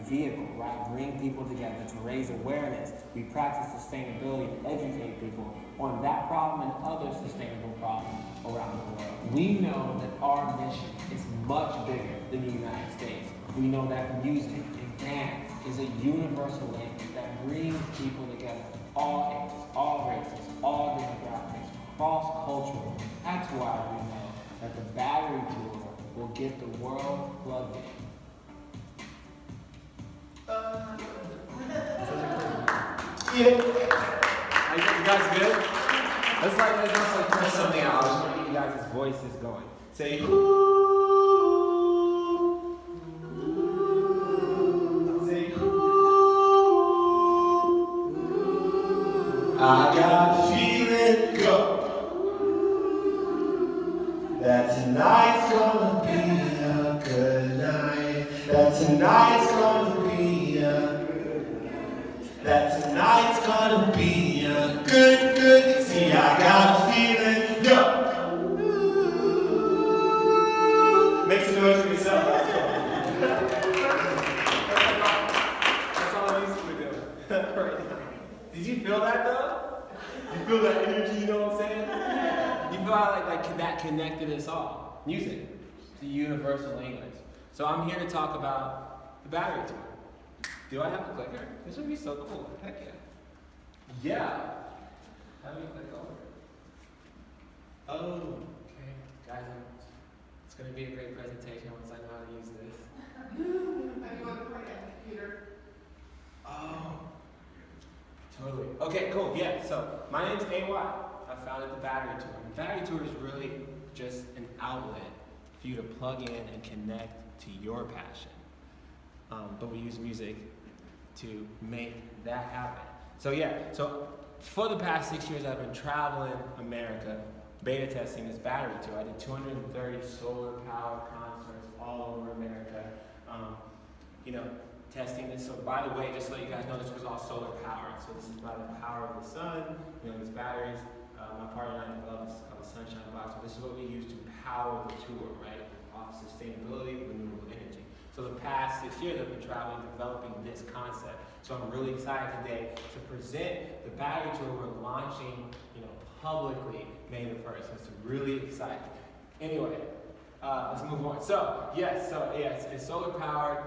vehicle, right? Bring people together to raise awareness. We practice sustainability to educate people on that problem and other sustainable problems around the world. We know that our mission is much bigger than the United States. We know that music and dance is a universal language that brings people together, all ages, all races, all demographics, cross-cultural. That's why we know that the Battery Tour will get the world plugged in. Yeah. You guys good? Let's also press something out. I just want to get you guys' voices going. Say whoo. Say whoo. I got a feeling go that tonight's gonna be a good night. That tonight's gonna be a That tonight's gonna be a good. See, I got a feeling, yo. Make some noise for yourself. That's all I used to do right now. Did you feel that though? You feel that energy? You know what I'm saying? You feel how like that connected us all. Music, it's a universal language. So I'm here to talk about the Battery Tour. Do I have a clicker? This would be so cool. Heck yeah. Yeah. How do you click over? Oh, okay. Guys, it's going to be a great presentation once I know how to use this. Have you want to put it on the computer? Oh. Totally. Okay, cool. Yeah, so my name's AY. I founded the Battery Tour. The Battery Tour is really just an outlet for you to plug in and connect to your passion. But we use music to make that happen. So for the past 6 years, I've been traveling America, beta testing this Battery Tour. I did 230 solar power concerts all over America, testing this. So by the way, just to let you guys know, this was all solar powered. So this is by the power of the sun, these batteries. My partner and I developed this called the Sunshine Box. So this is what we use to power the tour, right? Off sustainability, renewable energy. So the past 6 years I've been traveling, developing this concept. So I'm really excited today to present the Battery Tour we're launching, publicly May the 1st. It's really exciting. Anyway, let's move on. It's solar powered.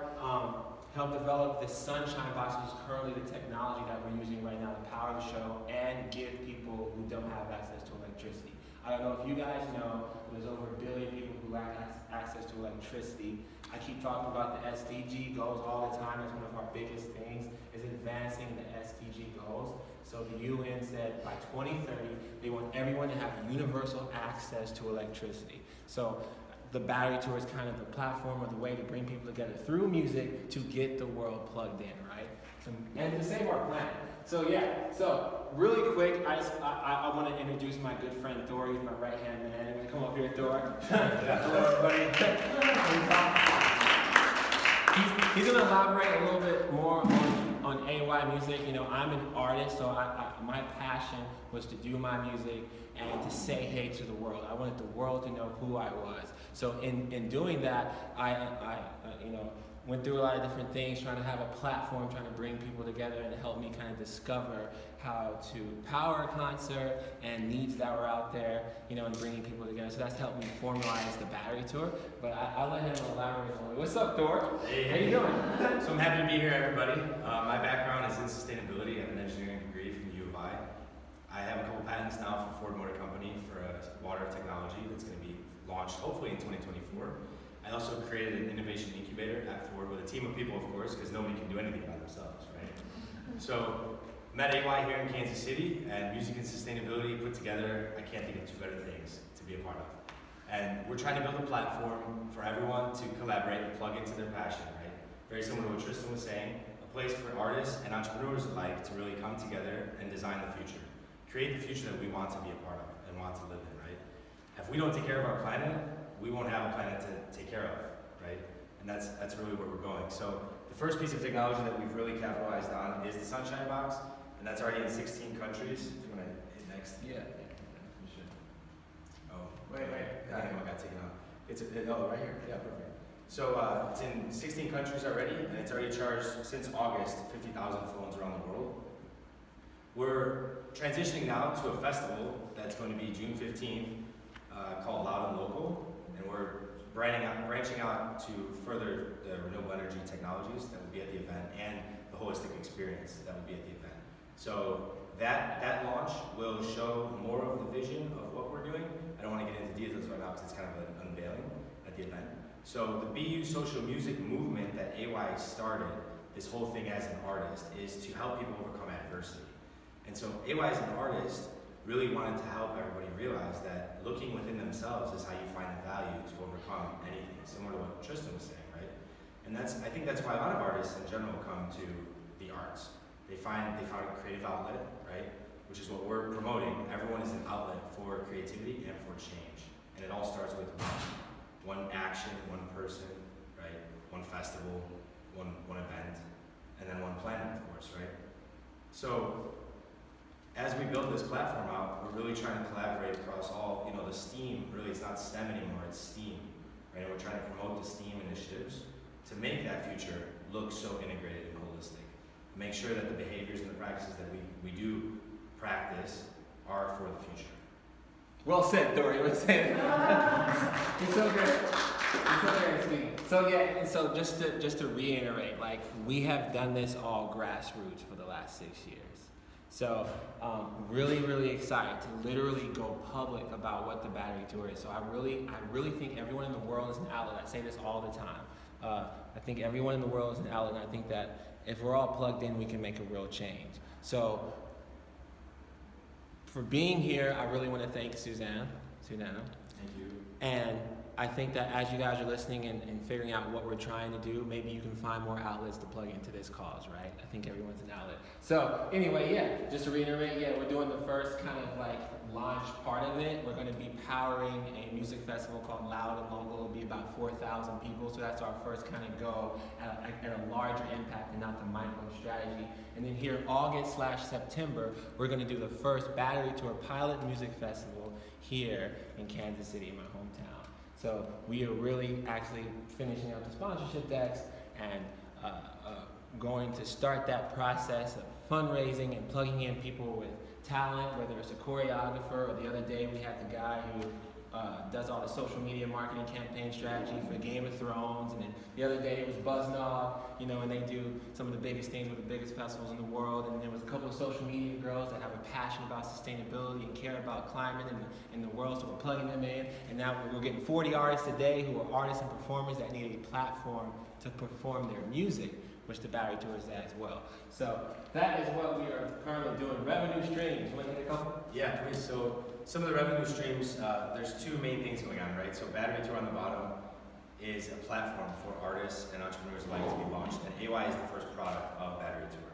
Helped develop this Sunshine Box, which is currently the technology that we're using right now to power the show and give people who don't have access to electricity. I don't know if you guys know, there's over 1 billion people who lack access to electricity. I keep talking about the SDG goals all the time. That's one of our biggest things, is advancing the SDG goals. So the UN said by 2030, they want everyone to have universal access to electricity. So the Battery Tour is kind of the platform or the way to bring people together through music to get the world plugged in, right? And to save our planet. So really quick, I want to introduce my good friend Thor. He's my right-hand man. I'm going to come up here, Thor. Hello, everybody. He's going to elaborate a little bit more on AY music. I'm an artist, so my passion was to do my music and to say hey to the world. I wanted the world to know who I was. So in doing that, I went through a lot of different things, trying to have a platform, trying to bring people together and help me kind of discover how to power a concert and needs that were out there, and bringing people together. So that's helped me formalize the Battery Tour. But I'll let him elaborate on it. What's up, Thor? Hey, how you doing? So I'm happy to be here, everybody. My background is in sustainability. I have an engineering degree from U of I. I have a couple patents now for Ford Motor Company for a water technology that's going to be launched hopefully in 2024. I also created an innovation incubator at Ford with a team of people, of course, because nobody can do anything by themselves, right? So met AY here in Kansas City, and music and sustainability put together, I can't think of two better things to be a part of. And we're trying to build a platform for everyone to collaborate and plug into their passion, right? Very similar to what Tristan was saying, a place for artists and entrepreneurs alike to really come together and design the future. Create the future that we want to be a part of and want to live in, right? If we don't take care of our planet, we won't have a planet to take care of, right? And that's really where we're going. So the first piece of technology that we've really capitalized on is the Sunshine Box, and that's already in 16 countries. Do you want to hit next? Yeah. You should. Oh, Wait. I think I got taken out. It's right here. Yeah, perfect. So it's in 16 countries already, and it's already charged since August 50,000 phones around the world. We're transitioning now to a festival that's going to be June 15th called Loud and Local, and we're branching out to further the renewable energy technologies that will be at the event and the holistic experience that will be at the event. So that launch will show more of the vision of what we're doing. I don't want to get into details right now because it's kind of an unveiling at the event. So the BU social music movement that AY started, this whole thing as an artist, is to help people overcome adversity. And so AY as an artist really wanted to help everybody realize that looking within themselves is how you find the value to overcome anything, similar to what Tristan was saying, right? And I think that's why a lot of artists in general come to the arts. They found a creative outlet, right? Which is what we're promoting. Everyone is an outlet for creativity and for change. And it all starts with one action, one person, right? One festival, one event, and then one planet, of course, right? So as we build this platform out, we're really trying to collaborate across all, the STEAM, really it's not STEM anymore, it's STEAM, right? And we're trying to promote the STEAM initiatives to make that future look so integrated and holistic. Make sure that the behaviors and the practices that we do practice are for the future. Well said, Dory. Well said. It's so good. It's so very sweet. So yeah, and so just to reiterate, like we have done this all grassroots for the last 6 years. So really excited to literally go public about what the Battery Tour is. So I really think everyone in the world is an outlet. I say this all the time. I think everyone in the world is an outlet, and I think that if we're all plugged in, we can make a real change. So for being here, I really want to thank Susanna. Thank you. And I think that as you guys are listening and figuring out what we're trying to do, maybe you can find more outlets to plug into this cause, right? I think everyone's an outlet. So anyway, yeah, just to reiterate, yeah, we're doing the first kind of like launch part of it. We're going to be powering a music festival called Loud and Local. It'll be about 4,000 people, so that's our first kind of go at a larger impact and not the micro strategy. And then here, August/September, we're going to do the first Battery Tour pilot music festival here in Kansas City, in my hometown. So we are really actually finishing out the sponsorship decks and going to start that process of fundraising and plugging in people with talent, whether it's a choreographer or the other day we had the guy who does all the social media marketing campaign strategy for Game of Thrones, and then the other day it was Buzznog, and they do some of the biggest things with the biggest festivals in the world, and there was a couple of social media girls that have a passion about sustainability and care about climate in the world, so we're plugging them in, and now we're getting 40 artists a day who are artists and performers that need a platform to perform their music, which the Battery Tour is that as well. So that is what we are currently doing. Revenue streams, you want to hit a couple? Yeah, please. So some of the revenue streams, there's two main things going on, right? So Battery Tour on the bottom is a platform for artists and entrepreneurs alike to be launched, and AY is the first product of Battery Tour.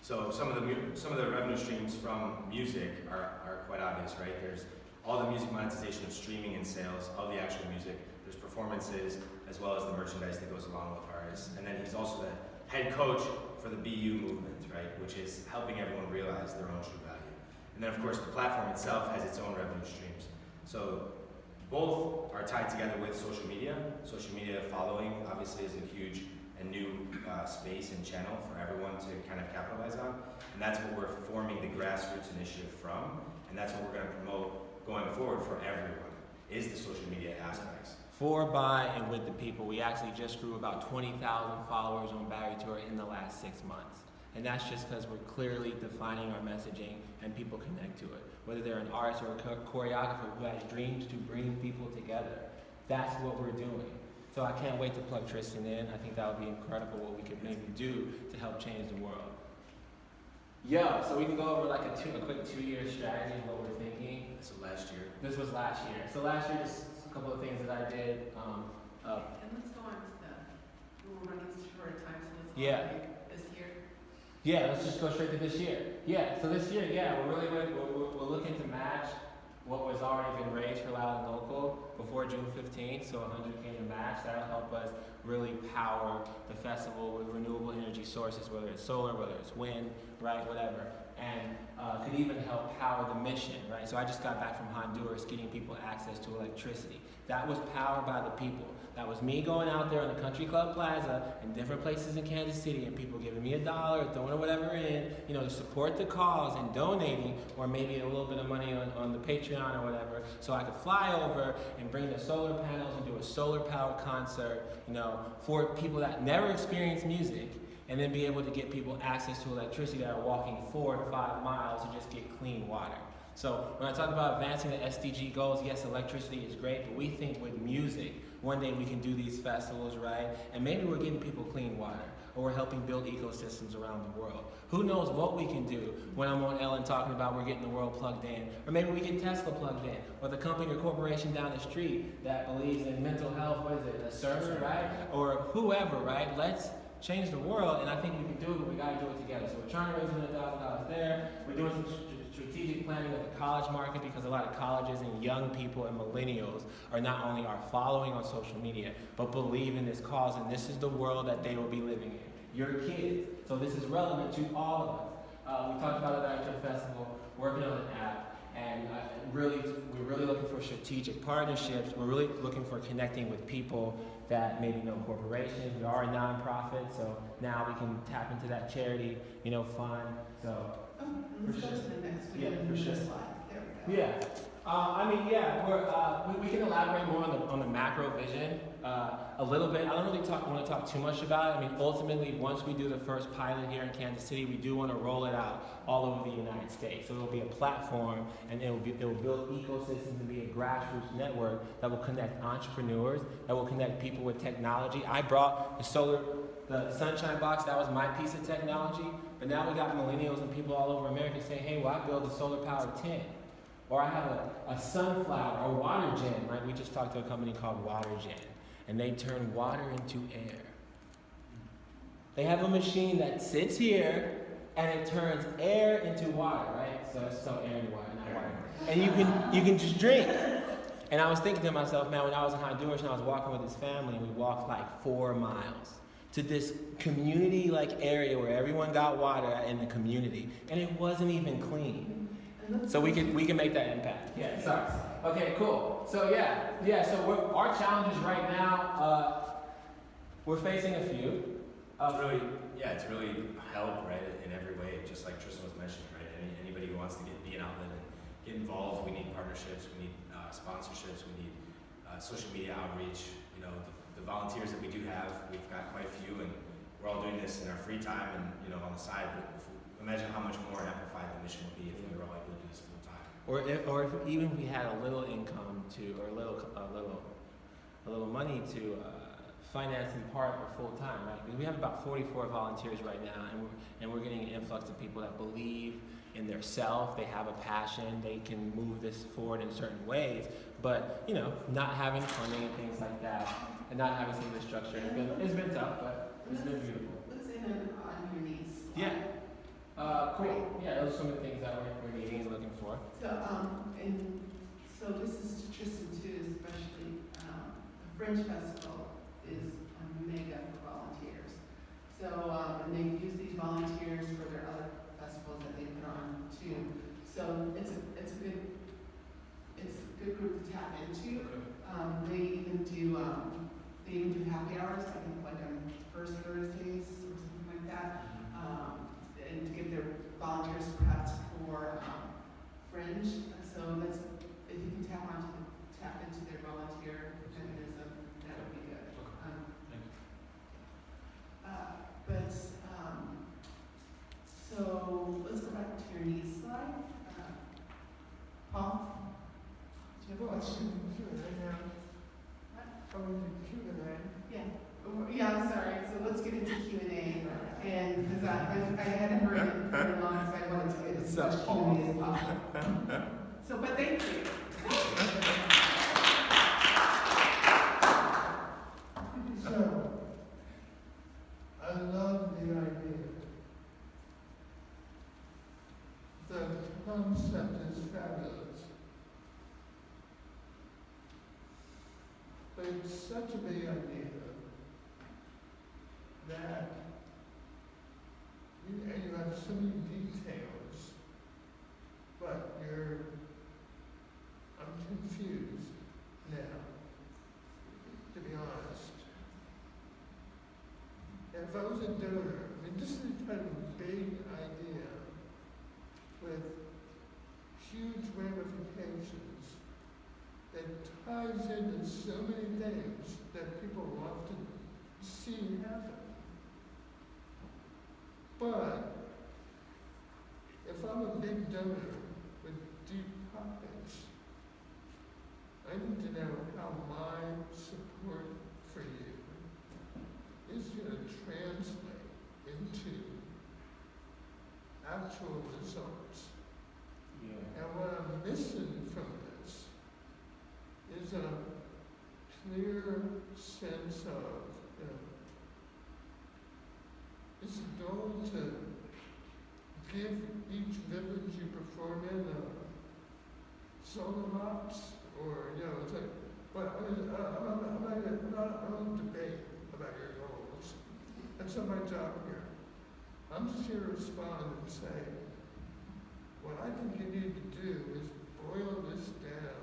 So some of the revenue streams from music are quite obvious, right? There's all the music monetization of streaming and sales of the actual music. There's performances as well as the merchandise that goes along with artists. And then he's also the head coach for the BU movement, right? Which is helping everyone realize their own true value. And then of course the platform itself has its own revenue streams. So both are tied together with social media. Social media following obviously is a huge and new space and channel for everyone to kind of capitalize on. And that's what we're forming the grassroots initiative from. And that's what we're going to promote going forward for everyone, is the social media aspects. For, by, and with the people. We actually just grew about 20,000 followers on Battery Tour in the last 6 months. And that's just because we're clearly defining our messaging and people connect to it. Whether they're an artist or a choreographer who has dreams to bring people together, that's what we're doing. So I can't wait to plug Tristan in. I think that would be incredible what we could maybe do to help change the world. Yeah, so we can go over like a quick 2-year strategy of what we're thinking. So last year. This was last year. So last year, just a couple of things that I did. And let's go on to we're running short of time, so let's go Yeah. on to this year. Yeah, let's just go straight to this year. Yeah, so this year, yeah, we're looking to match what was already been raised for Loud and Local before June 15th, so 100K to match. That'll help us really power the festival with renewable energy sources, whether it's solar, whether it's wind, right, whatever. and could even help power the mission, right? So I just got back from Honduras getting people access to electricity. That was powered by the people. That was me going out there on the Country Club Plaza and different places in Kansas City and people giving me $1 or throwing whatever in, you know, to support the cause and donating, or maybe a little bit of money on the Patreon or whatever, so I could fly over and bring the solar panels and do a solar powered concert, you know, for people that never experienced music, and then be able to get people access to electricity that are walking 4 to 5 miles to just get clean water. So when I talk about advancing the SDG goals, yes, electricity is great, but we think with music, one day we can do these festivals, right? And maybe we're getting people clean water, or we're helping build ecosystems around the world. Who knows what we can do when I'm on Ellen talking about we're getting the world plugged in, or maybe we get Tesla plugged in, or the company or corporation down the street that believes in mental health, what is it, a server, right? Or whoever, right? Let's change the world, and I think we can do it, but we gotta do it together. So we're trying to raise $100,000 there. We're doing some strategic planning of the college market, because a lot of colleges and young people and millennials are not only are following on social media, but believe in this cause, and this is the world that they will be living in. Your kids. So this is relevant to all of us. We talked about it at the festival, working on an app, and we're really looking for strategic partnerships. We're really looking for connecting with people that maybe know corporations. We are a nonprofit, so now we can tap into that charity, you know, fund. So Let's go to the next. Yeah, for sure. Slide. There we go. yeah, we can elaborate more on the macro vision a little bit. I don't really want to talk too much about it. I mean, ultimately, once we do the first pilot here in Kansas City, we do want to roll it out all over the United States. So it will be a platform, and it will build ecosystems and be a grassroots network that will connect entrepreneurs, that will connect people with technology. I brought the Sunshine Box. That was my piece of technology. But now we got millennials and people all over America saying, hey, well, I build a solar-powered tent. Or I have a sunflower, or water gen, right? We just talked to a company called Water Gen, and they turn water into air. They have a machine that sits here, and it turns air into water, right? So air into water, not water. And you can just drink. And I was thinking to myself, man, when I was in Honduras and I was walking with this family, we walked like 4 miles to this community-like area where everyone got water in the community, and it wasn't even clean. So we can make that impact. Yeah, sorry. Okay, cool. So so our challenges right now, we're facing a few. It's really help, right, in every way, just like Tristan was mentioning, right? Anybody who wants to be an outlet and get involved, we need partnerships, we need sponsorships, we need social media outreach. You know, the volunteers that we do have, we've got quite a few, and we're all doing this in our free time and, you know, on the side. But imagine how much more amplified the mission would be if we were all able to do this full time. Or if even we had a little income or a little money to finance in part or full time, right? Because we have about 44 volunteers right now, and we're getting an influx of people that believe in their self. They have a passion. They can move this forward in certain ways. But you know, not having funding and things like that, and not having some of the structure, it's been tough, but it's been beautiful. Let's end on your knees. Yeah. Cool. Yeah, those are some of the things that we're needing and looking for. So this is to Tristan too, especially the Fringe Festival is mega for volunteers. So and they've used these volunteers for their other festivals that they put on too. So it's a good group to tap into. They even do happy hours, I think like on first Thursdays or something like that. And to give their volunteers perhaps for Fringe. So that's, if you can tap into their volunteer mechanism, that would be good. So let's go back to your needs slide. Paul, do you have a question? Yeah, I'm sorry. So let's get into Q&A, and because I hadn't heard it very long, because I wanted to get as much Q&A as possible. So, but thank you. So, I love the idea. The concept is fabulous. But it's such a big idea that you have so many details donor. I mean, this is kind of a big idea with huge ramifications that ties into so many things that people want to see happen. But if I'm a big donor with deep pockets, I need to know how my support for you is going to translate into actual results. Yeah. And what I'm missing from this is a clear sense of, it's a goal to give each village you perform in a solo box, or, it's like, but I don't debate about your goals. That's not my job here. I'm just here to respond and say, what I think you need to do is boil this down.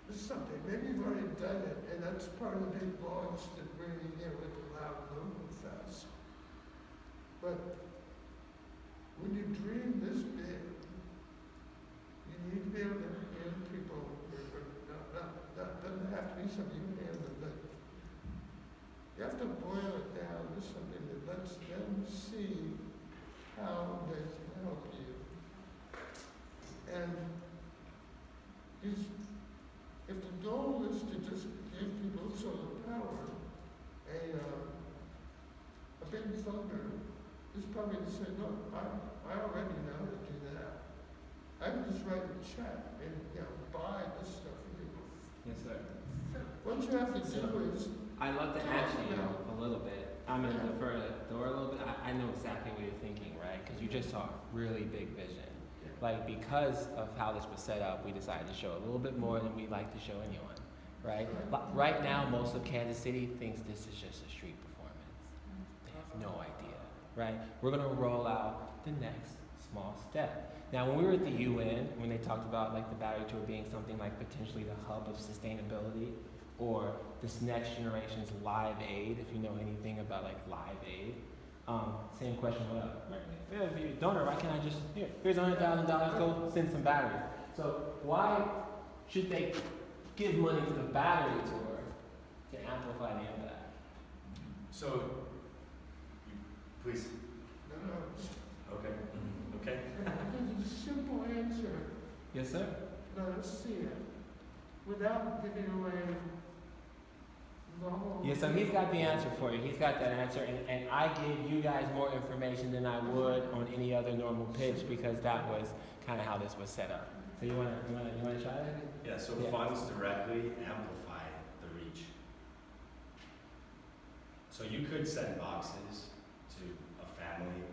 This is something, maybe you've already done it, and that's part of the big launch that we're going to get with the Loud Local Fest. But when you dream this big, you need to be able to hand people, doesn't have to be something you hand them, but you have to boil it down to something that lets them see how they can help you. And if the goal is to just give people solar power, a big funder is probably to say, look, I already know how to do that. I can just write a check and buy this stuff for people. Yes, sir. What you have to do is, I'd love to ask you a little bit. I'm going to defer the door a little bit. I know exactly what you're thinking, right? Because you just saw a really big vision. Like, because of how this was set up, we decided to show a little bit more than we'd like to show anyone, right? But right now, most of Kansas City thinks this is just a street performance. They have no idea, right? We're going to roll out the next small step. Now, when we were at the UN, when they talked about like the battery tour being something like potentially the hub of sustainability, or this next generation's Live Aid, if you know anything about like Live Aid, same question, what up? If you're a donor, why can't I just, here's $100,000, go send some batteries. So why should they give money to the battery tour to amplify the impact? So, please. Okay. Okay. there's a simple answer. Yes, sir. Let us see it without giving away the whole. Yes, so he's got the answer for you. He's got that answer, and I gave you guys more information than I would on any other normal pitch because that was kind of how this was set up. So you wanna try it? Yeah, so Yeah. funds directly amplify the reach. So you could send boxes to a family.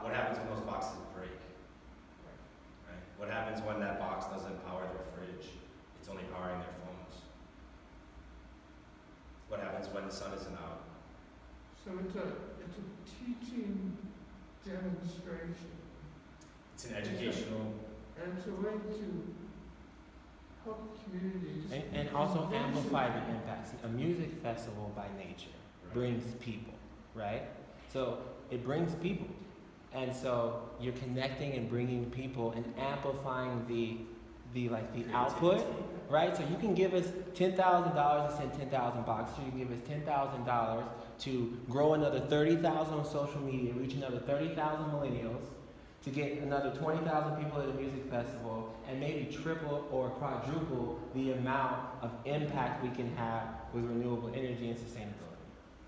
What happens when those boxes break? Right? What happens when that box doesn't power their fridge? It's only powering their phones. What happens when the sun isn't out? So it's a teaching demonstration. It's an educational. And it's a way to help communities. And also amplify the impacts. A music festival by nature brings people, right? So it brings people. And so you're connecting and bringing people and amplifying the output, right? So you can give us $10,000 to send 10,000 boxes. You can give us $10,000 to grow another 30,000 on social media, reach another 30,000 millennials, to get another 20,000 people at a music festival, and maybe triple or quadruple the amount of impact we can have with renewable energy and sustainability.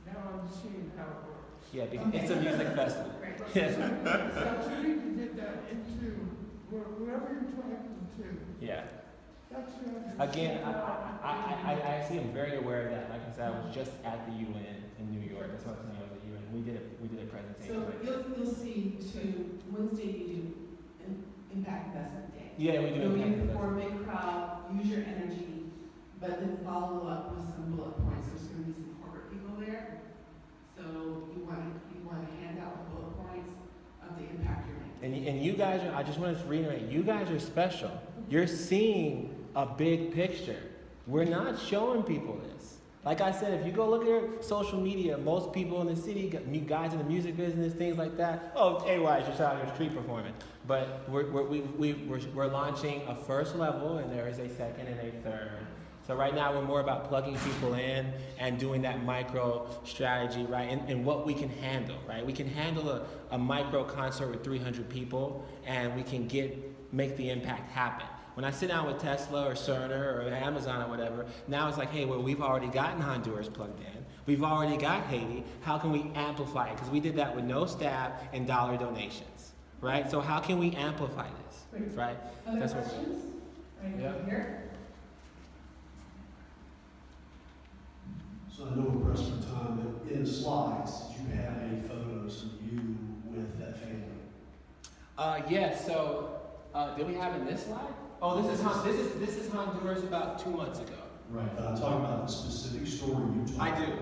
Now I'm seeing how it works. Yeah, because it's a music festival. So we need to get that into wherever you're talking to. Yeah. That's Again, I actually am very aware of that. Like I said, I was just at the UN in New York. That's what I was saying. I was at the UN. We did a presentation. So you'll see too, Wednesday you do an impact investment day. Yeah, we do You'll impact be for a investment. big crowd, use your energy, but then follow up with some bullet points. There's gonna be some corporate people there. So you want to hand out the bullet points of the impact you're making. And you guys are, I just want to reiterate, you guys are special. You're seeing a big picture. We're not showing people this. Like I said, if you go look at your social media, most people in the city, guys in the music business, things like that. Oh, AY, you're out here street performing. But we're launching a first level, and there is a second and a third. So right now we're more about plugging people in and doing that micro strategy, right? And what we can handle, right? We can handle a micro concert with 300 people, and we can make the impact happen. When I sit down with Tesla or Cerner or Amazon or whatever, now it's like, hey, well, we've already gotten Honduras plugged in. We've already got Haiti. How can we amplify it? Because we did that with no staff and dollar donations, right? So how can we amplify this, right? Other That's what questions? Right Yeah. here. So I know we're pressed for time, but in the slides, did you have any photos of you with that family? Yeah, so did we have in this slide? Oh, this is Honduras about 2 months ago. Right, but I'm talking about the specific story you told. I do.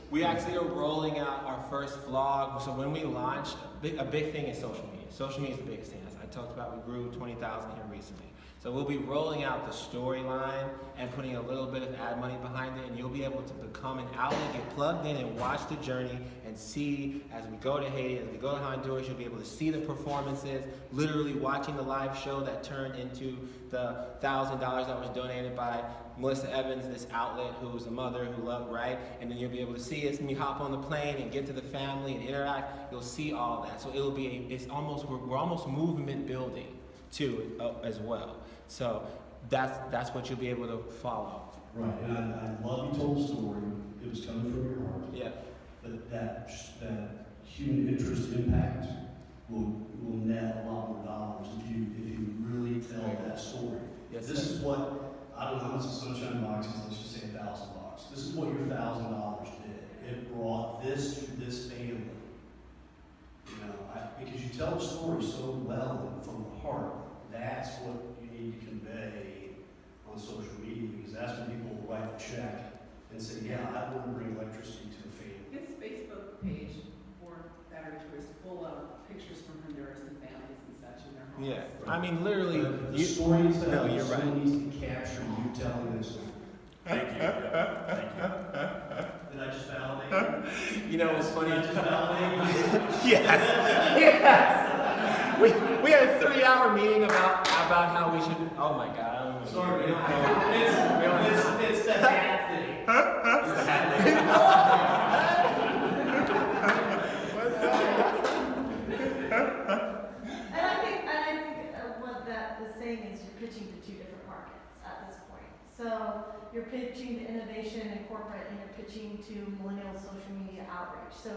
We actually are rolling out our first vlog. So when we launch, a big thing is social media. Social media is the biggest thing. As I talked about, we grew 20,000 here recently. So we'll be rolling out the storyline and putting a little bit of ad money behind it, and you'll be able to become an outlet, get plugged in, and watch the journey and see as we go to Haiti, as we go to Honduras, you'll be able to see the performances, literally watching the live show that turned into the $1,000 that was donated by Melissa Evans, this outlet who's a mother who loved, right? And then you'll be able to see us when you hop on the plane and get to the family and interact. You'll see all that. So it'll be, we're almost movement building too as well. So that's what you'll be able to follow. Right, and I love you told the story. It was coming from your heart. Yeah. But that human interest impact will net a lot more dollars if you really tell that story. Yes, This sir. is what, I don't know how much the Sunshine Box is, let's just say $1,000. This is what your $1,000 did. It brought this to this family. You know, because you tell the story so well and from the heart, that's what you need to convey on social media, because that's when people will write the check and say, yeah, I want to bring electricity to a family. His Facebook page for Battery Tour is full of pictures from Honduras and families and such in their homes. Yeah. I mean, literally, The story is no, you're right. someone needs to capture you telling this story. Thank you. Yeah, thank you. Did I just validate? You know what's funny? Did I just validate? Yes. Yes. We had a 3-hour meeting about how we should. Oh my God. Sorry, we don't have it's the hat thing. It's the hat thing. And I think what that is saying is you're pitching to 2 different markets at this point. So you're pitching to innovation and corporate, and you're pitching to millennial social media outreach. So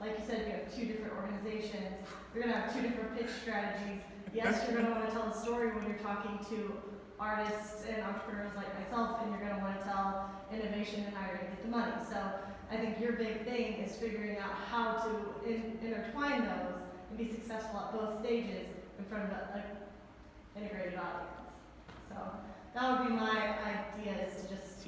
like you said, you have 2 different organizations. You're going to have 2 different pitch strategies. Yes, you're going to want to tell the story when you're talking to artists and entrepreneurs like myself, and you're going to want to tell innovation and how you're going to get the money. So I think your big thing is figuring out how to intertwine those and be successful at both stages in front of an integrated audience. So that would be my idea, is to just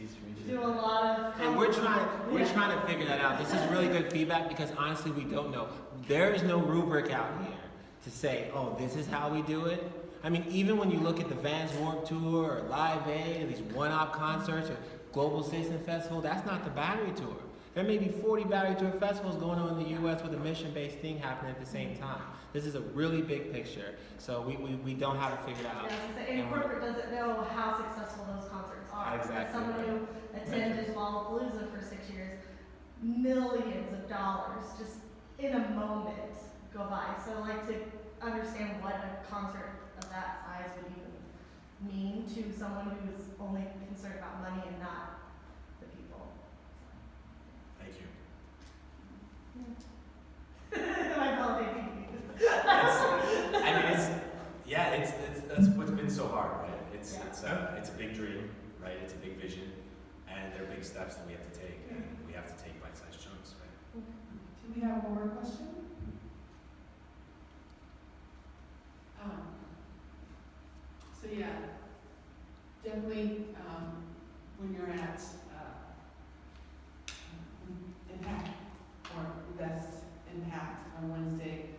do a lot of. And we're trying to figure that out. This is really good feedback, because honestly, we don't know. There is no rubric out here to say, oh, this is how we do it. I mean, even when you look at the Vans Warped Tour or Live Aid or these one-off concerts or Global Citizen Festival, that's not the Battery Tour. There may be 40 Battery Tour festivals going on in the U.S. with a mission-based thing happening at the same time. This is a really big picture, so we don't have it figured out. Yeah, and corporate doesn't know how successful those concerts are. Exactly. As someone who attended Lollapalooza for 6 years, millions of dollars just in a moment go by. So I like to understand what a concert of that size would even mean to someone who is only concerned about money and not the people. Thank you. My validating. That's what's been so hard, right? It's Yeah. it's a big dream, right? It's a big vision, and there are big steps that we have to take, and we have to take bite-sized chunks, right? Do we have one more question? So yeah, definitely when you're at Impact or Best Impact on Wednesday,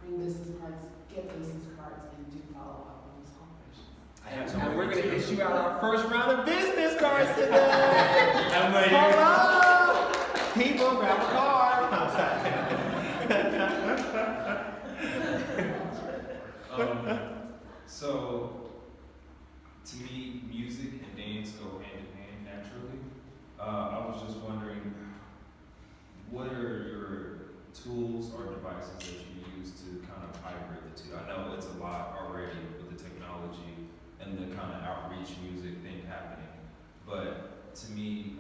bring business cards, get business cards, and do follow up on those corporations. I have some. And we're going to issue out our first round of business cards today. I'm ready. Hold on. have a car. So, to me, music and dance go hand in hand naturally. I was just wondering, what are your tools or devices that you use to kind of hybrid the two? I know it's a lot already with the technology and the kind of outreach music thing happening, but to me,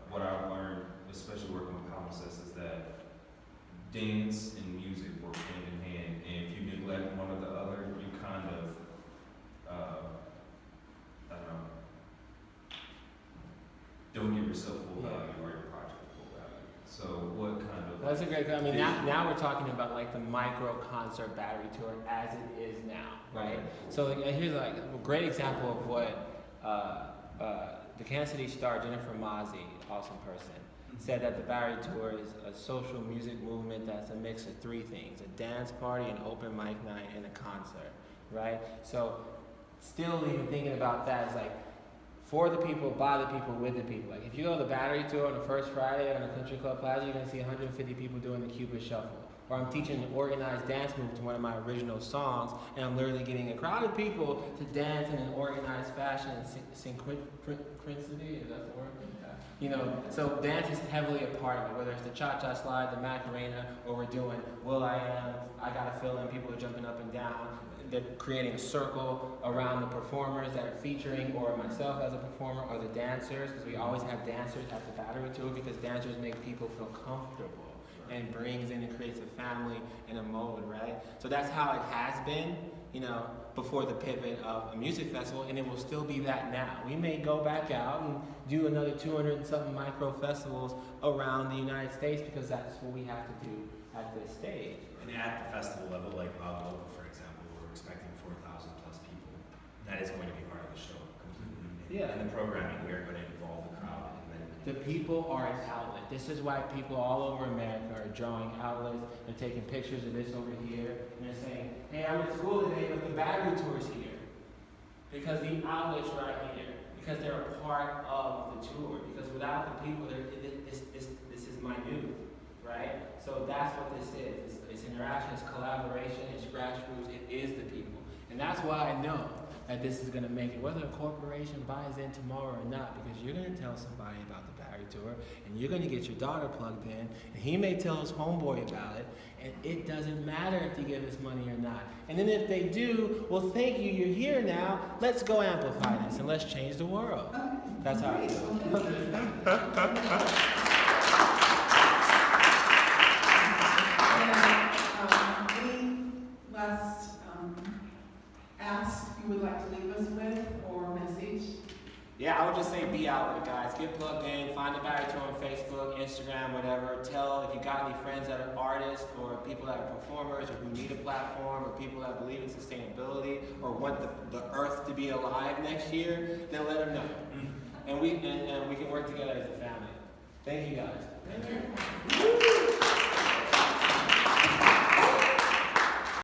what I've learned, especially working with palimpsests, is that dance and music work hand in hand, and if you neglect one or the other, you kind of, I don't give yourself full value or your project full value. So what kind of... That's a great, I mean, now we're talking about like the micro concert battery tour as it is now, right? Okay. So like, here's like a great example of what the Kansas City star Jennifer Mozzie, awesome person, said that the Battery Tour is a social music movement that's a mix of three things: a dance party, an open mic night, and a concert, right? So still even thinking about that is like for the people, by the people, with the people. Like if you go to the Battery Tour on the first Friday on the Country Club Plaza, you're gonna see 150 people doing the Cupid Shuffle. Or I'm teaching an organized dance move to one of my original songs, and I'm literally getting a crowd of people to dance in an organized fashion and synchronicity, is that the word? You know, so dance is heavily a part of it, whether it's the cha-cha slide, the Macarena, or we're doing Will I Am, I Gotta Feel It, people are jumping up and down. They're creating a circle around the performers that are featuring, or myself as a performer, or the dancers, because we always have dancers at the Battery Tour, because dancers make people feel comfortable and brings in and creates a family and a mode, right? So that's how it has been, you know, before the pivot of a music festival, and it will still be that now. We may go back out and do another 200 and something micro festivals around the United States, because that's what we have to do at this stage. And at the festival level, like Local, for example, we're expecting 4,000 plus people. That is going to be part of the show completely. Yeah. And the programming, we are going to involve the crowd. The people are an outlet. This is why people all over America are drawing outlets. They're taking pictures of this over here, and they're saying, hey, I'm at school today, but the Battery Tour's here. Because the outlet's right here. Because they're a part of the tour. Because without the people, this is minute, right? So that's what this is. It's interaction, it's collaboration, it's grassroots, it is the people. And that's why I know that this is going to make it, whether a corporation buys in tomorrow or not, because you're going to tell somebody about the Battery Tour, and you're going to get your daughter plugged in, and he may tell his homeboy about it, and it doesn't matter if they give us money or not. And then if they do, well, thank you, you're here now, let's go amplify this, and let's change the world. That's how I feel. Ask you would like to leave us with, or message? Yeah, I would just say be out there, guys. Get plugged in. Find the Battery Tour on Facebook, Instagram, whatever. Tell if you got any friends that are artists, or people that are performers, or who need a platform, or people that believe in sustainability, or want the earth to be alive next year, then let them know. And we can work together as a family. Thank you, guys. Thank you.